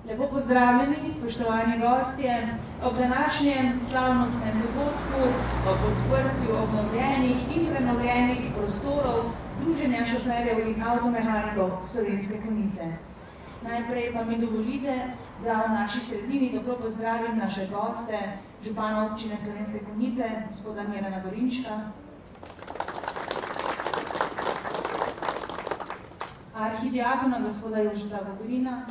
Lepo pozdravljeni, spoštovani gostje, ob današnjem slavnostnem dogodku, ob odprtju obnovljenih in prenovljenih prostorov Združenja šoferjev in avtomehanikov Slovenske Konjice. Najprej pa mi dovolite, da v naši sredini toplo pozdravim naše goste, župana občine Slovenske Konjice, gospoda Mirana Gorinška, arhidiakona gospoda Jožeta Vogrina.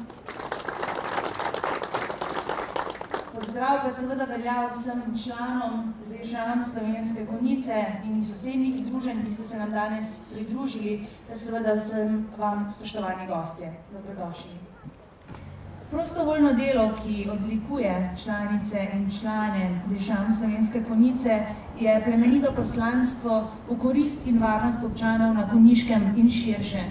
Pozdrav pa seveda velja vsem članom ZŠAM Slovenske Konjice in sosednjih združenj, ki ste se nam danes pridružili, ter seveda vsem vam, spoštovani gostje. Dobrodošli. Prostovoljno delo, ki odlikuje članice in člane ZŠAM Slovenske Konjice, je plemenito poslanstvo v korist in varnost občanov na Konjiškem in širše.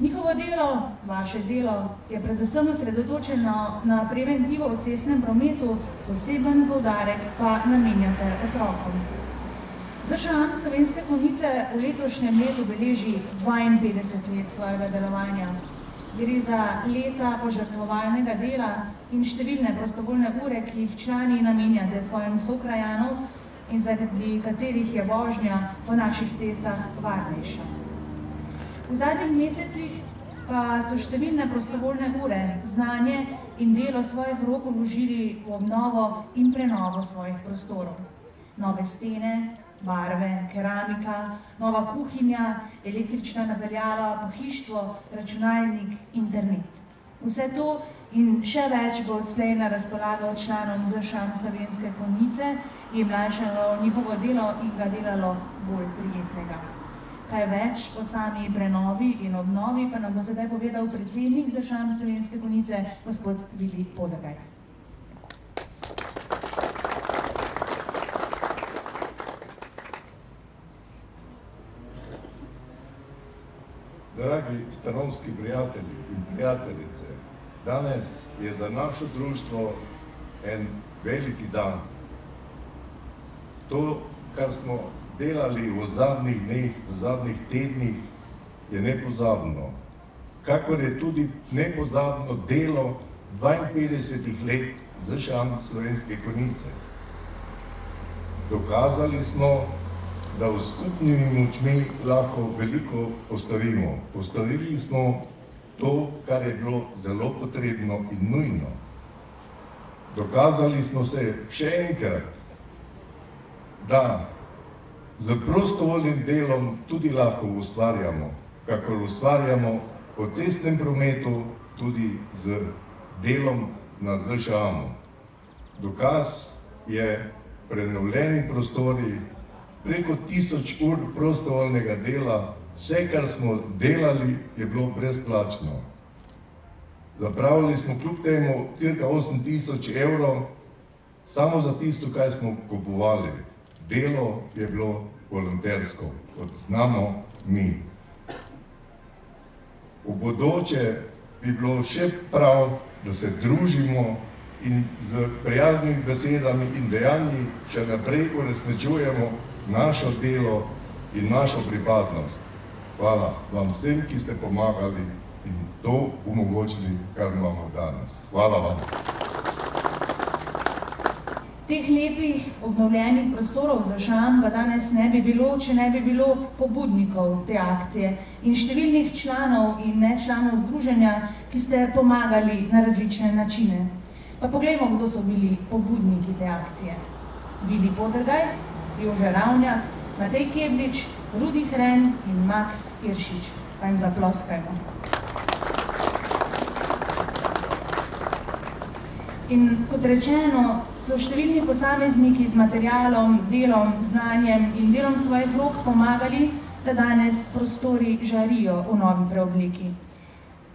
Njihovo delo, vaše delo, je predvsem osredotočeno na preventivo v cestnem prometu, poseben poudarek pa namenjate otrokom. ZŠAM Slovenske Konjice v letošnjem letu beleži 52 let svojega delovanja. Gre za leta požrtvovalnega dela in številne prostovoljne ure, ki jih člani namenjate svojim sokrajanom in zaradi katerih je vožnja po naših cestah varnejša. V zadnjih mesecih pa so številne prostovoljne ure, znanje in delo svojih rok vložili v obnovo in prenovo svojih prostorov. Nove stene, barve, keramika, nova kuhinja, električna napeljava, pohištvo, računalnik, internet. Vse to in še več bo odslej na razpolago članom ZŠAM Slovenske Konjice in mlajšalo njihovo delo in ga delalo bolj prijetnega. Kaj več o sami prenovi in obnovi pa nam bo sedaj povedal predsednik ZŠAM Slovenske Konjice, gospod Vili Podergajs. Dragi stanovski prijatelji in prijateljice, danes je za naše društvo en veliki dan. To, kar smo delali v zadnjih dneh, v zadnjih tednih, je nepozabno. Kakor je tudi nepozabno delo 52 let ZŠAM Slovenske Konjice. Dokazali smo, da v skupnimi močmi lahko veliko postorimo. Postorili smo to, kar je bilo zelo potrebno in nujno. Dokazali smo se še enkrat, da z prostovoljnim delom tudi lahko ustvarjamo, kakor ustvarjamo v cestnem prometu, tudi z delom na ZŠAM-u. Dokaz je prenovljeni prostori, preko 1000 ur prostovoljnega dela, vse, kar smo delali, je bilo brezplačno. Zapravili smo kljub temu cirka 8000 evrov, samo za tisto, kaj smo kupovali. Delo je bilo volontersko, kot znamo mi. V bodoče bi bilo še prav, da se družimo in z prijaznimi besedami in dejanji še naprej uresničujemo našo delo in našo pripadnost. Hvala vam vsem, ki ste pomagali in to omogočili, kar imamo danes. Hvala vam. Teh lepih obnovljenih prostorov ZŠAM pa danes ne bi bilo, če ne bi bilo pobudnikov te akcije in številnih članov in nečlanov združenja, ki ste pomagali na različne načine. Pa poglejmo, kdo so bili pobudniki te akcije. Vili Podergajs, Jože Ravnjak, Matej Keblič, Rudi Hren in Max Iršič. Pa jim zaploskajmo. In kot rečeno, so številni posamezniki z materialom, delom, znanjem in delom svojih rok pomagali, da danes prostori žarijo v novi preobliki.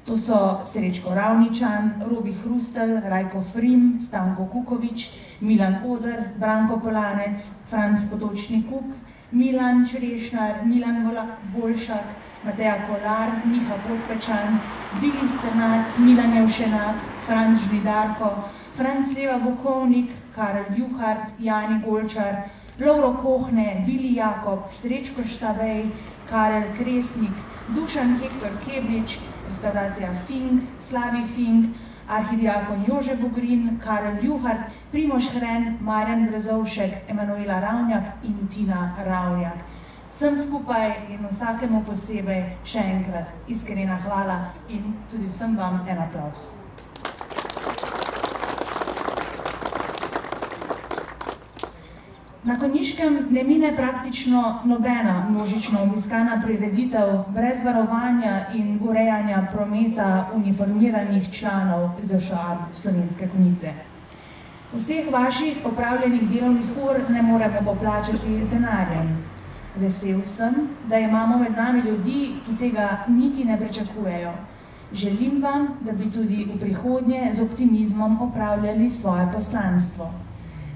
To so Srečko Ravničan, Robi Hrustelj, Rajko Frim, Stanko Kukovič, Milan Oder, Branko Polanec, Franc Potočnik Kuk, Milan Črešnar, Milan Volšak, Mateja Kolar, Miha Podpečan, Vili Sternat, Milan Jevšenak, Franc Žvidarko, Franc Leva Vukovnik, Karel Juhart, Jani Golčar, Lovro Kohne, Vili Jakob, Srečko Štabej, Karel Kresnik, Dušan Hektor Keblič, restauracija Fink, Slavi Fink, arhidiakon Jože Vogrin, Karel Juhart, Primož Hren, Marjan Brezovšek, Emanuela Ravnjak in Tina Ravnjak. Vsem skupaj in vsakemu posebej še enkrat iskrena hvala in tudi vsem vam en aplavz. Na Konjiškem ne mine praktično nobena množično obiskana prireditev brez varovanja in urejanja prometa uniformiranih članov ZŠA Slovenske Konjice. Vseh vaših opravljenih delovnih ur ne moremo poplačati z denarjem. Vesel sem, da imamo med nami ljudi, ki tega niti ne pričakujejo. Želim vam, da bi tudi v prihodnje z optimizmom opravljali svoje poslanstvo.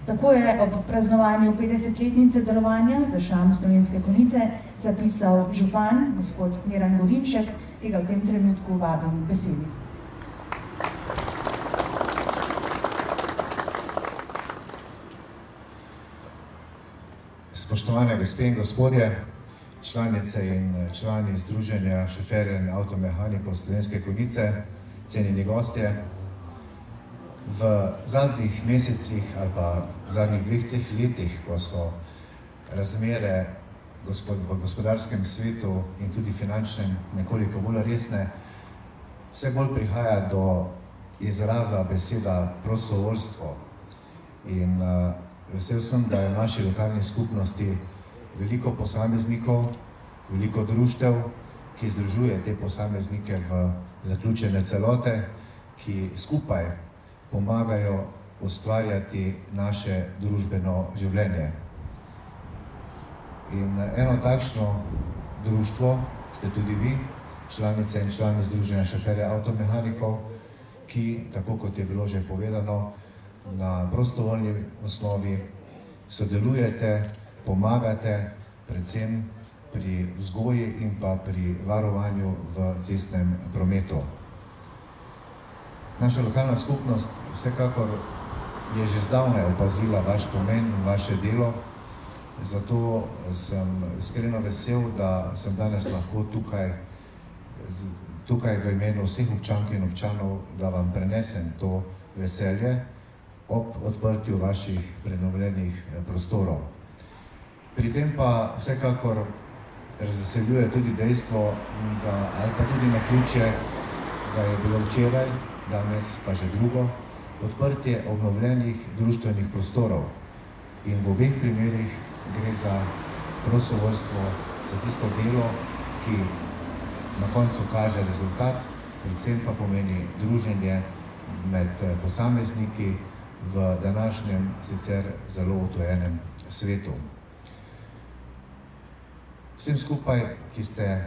Tako je ob praznovanju 50-letnice delovanja ZŠA Slovenske Konjice zapisal župan, gospod Miran Gorinšek, ki ga v tem trenutku vabim k besedi. Spoštovane gospe in gospodje, članice in člani Združenja šoferjev in avtomehanikov Slovenske Konjice, cenjeni gostje. V zadnjih mesecih ali pa v zadnjih 2-3 letih, ko so razmere v gospodarskem svetu in tudi finančnem nekoliko bolj resne, vse bolj prihaja do izraza beseda prostovoljstvo. In vesel sem, da je v naši lokalni skupnosti veliko posameznikov, veliko društev, ki združuje te posameznike v zaključene celote, ki skupaj pomagajo ustvarjati naše družbeno življenje. In eno takšno društvo ste tudi vi, članice in člani Združenja šoferjev avtomehanikov, ki, tako kot je bilo že povedano, na prostovoljni osnovi sodelujete, pomagate predvsem pri vzgoji in pa pri varovanju v cestnem prometu. Naša lokalna skupnost vsekakor je že zdavnaj opazila vaš pomen in vaše delo, zato sem iskreno vesel, da sem danes lahko tukaj v imenu vseh občank in občanov, da vam prenesem to veselje ob odprtju vaših prenovljenih prostorov. Pri tem pa vsekakor razveseljuje tudi dejstvo, ali pa tudi naključje, da je bilo včeraj, danes pa že drugo, odprtje obnovljenih društvenih prostorov. In v obeh primerih gre za prostovoljstvo, za tisto delo, ki na koncu kaže rezultat, predvsem pa pomeni druženje med posamezniki v današnjem sicer zelo odtujenem svetu. Vsem skupaj, ki ste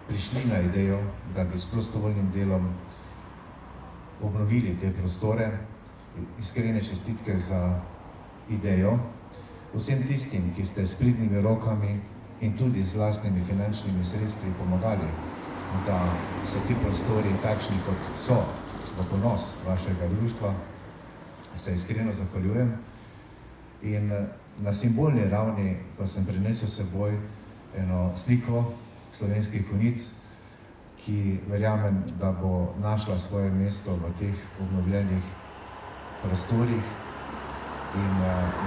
prišli na idejo, da bi s prostovoljnim delom obnovili te prostore, iskrene čestitke za idejo. Vsem tistim, ki ste s pridnimi rokami in tudi z lastnimi finančnimi sredstvi pomagali, da so ti prostori takšni, kot so, v ponos vašega društva, se iskreno zahvaljujem. In na simbolni ravni pa sem prinesel s seboj eno sliko Slovenskih Konjic, ki verjamem, da bo našla svoje mesto v teh obnovljenih prostorih in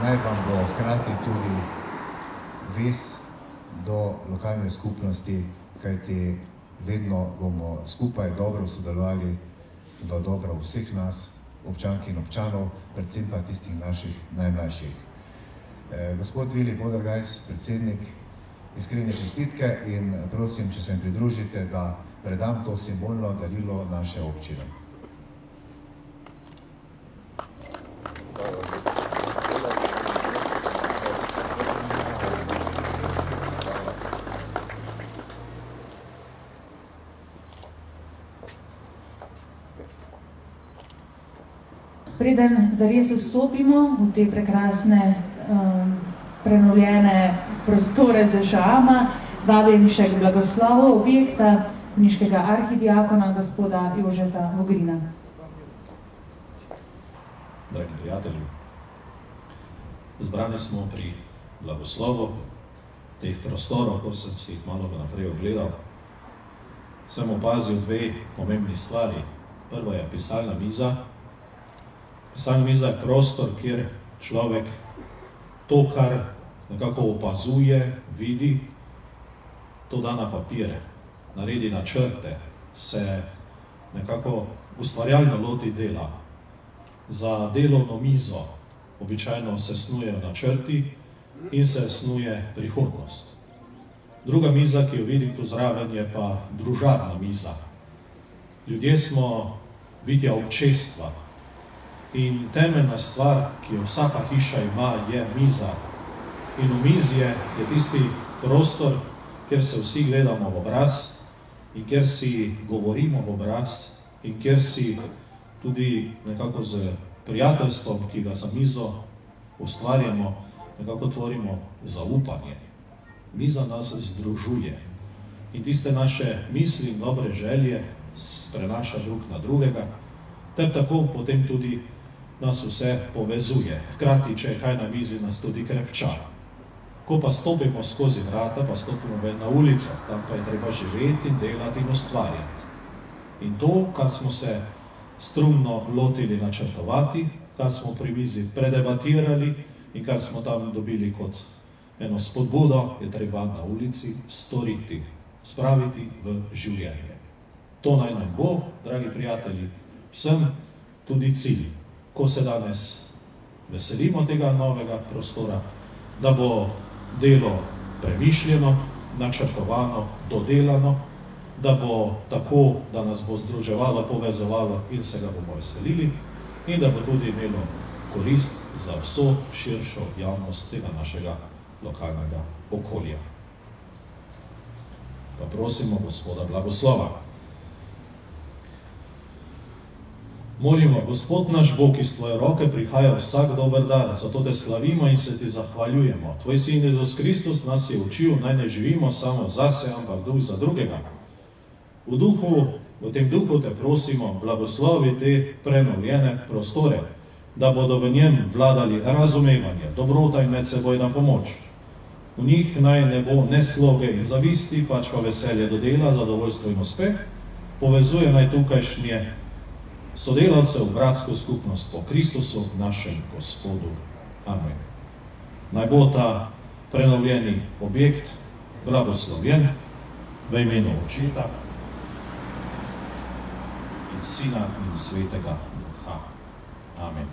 naj vam bo hkrati tudi vez do lokalne skupnosti, kajti vedno bomo skupaj dobro sodelovali v dobro vseh nas, občank in občanov, predvsem pa tistih naših najmlajših. Gospod Vili Podergajs, predsednik, iskrene čestitke in prosim, če se mi pridružite, da predam to simbolno darilo naše občine. Preden zares vstopimo v te prekrasne prenovljene prostore ZŠA, vabim še k blagoslovu objekta konjiškega arhidiakona gospoda Jožeta Vogrina. Dragi prijatelji, zbrani smo pri blagoslovu teh prostorov, ko sem si jih malo naprej ogledal. Sem opazil dve pomembni stvari. Prvo je pisalna miza. Pisalna miza je prostor, kjer človek to, kar nekako opazuje, vidi, to da na papire, naredi načrte, se nekako ustvarjalno loti dela. Za delovno mizo običajno se snujejo načrti in se snuje prihodnost. Druga miza, ki jo vidim tu zraven, je pa družabna miza. Ljudje smo bitja občestva in temeljna stvar, ki jo vsaka hiša ima, je miza. In v mizi je tisti prostor, kjer se vsi gledamo v obraz in kjer si govorimo v obraz in kjer si tudi nekako z prijateljstvom, ki ga za mizo ustvarjamo, nekako tvorimo zaupanje. Miza nas združuje in tiste naše misli in dobre želje prenaša drug na drugega, ter tako potem tudi nas vse povezuje. Hkrati, če je kaj na mizi, nas tudi krepča. Ko pa stopimo skozi vrata, pa stopimo ven na ulico, tam pa je treba živeti in delati in ustvarjati. In to, kar smo se strumno lotili načrtovati, kar smo pri mizi predebatirali in kar smo tam dobili kot eno spodbudo, je treba na ulici storiti, spraviti v življenje. To naj nam bo, dragi prijatelji, vsem tudi cilj. Ko se danes veselimo tega novega prostora, da bo delo premišljeno, načrtovano, dodelano, da bo tako, da nas bo združevalo, povezovalo in se ga bomo veselili in da bo tudi imelo korist za vso širšo javnost tega našega lokalnega okolja. Pa prosimo Gospoda blagoslova. Molimo, Gospod naš Bog, iz Tvoje roke prihaja vsak dober dar, zato te slavimo in se Ti zahvaljujemo. Tvoj Sin Jezus Kristus nas je učil, naj ne živimo samo zase, ampak duh za drugega. V tem duhu te prosimo, blagoslovi te prenovljene prostore, da bodo v njem vladali razumevanje, dobrota in medsebojna pomoč. V njih naj ne bo ne sloge in zavisti, pač pa veselje do dela, zadovoljstvo in uspeh, povezuje naj tukajšnje sodelavcev v bratsko skupnost po Kristusu, našem Gospodu. Amen. Naj bo ta prenovljeni objekt blagoslovljen v imenu Očeta in Sina in Svetega Duha. Amen.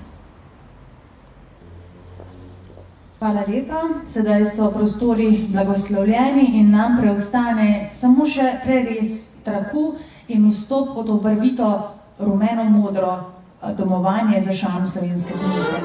Hvala lepa. Sedaj so prostori blagoslovljeni in nam preostane samo še prerez traku in vstop v to barvito rumeno-modro domovanje za Šam Slovenske Konjice.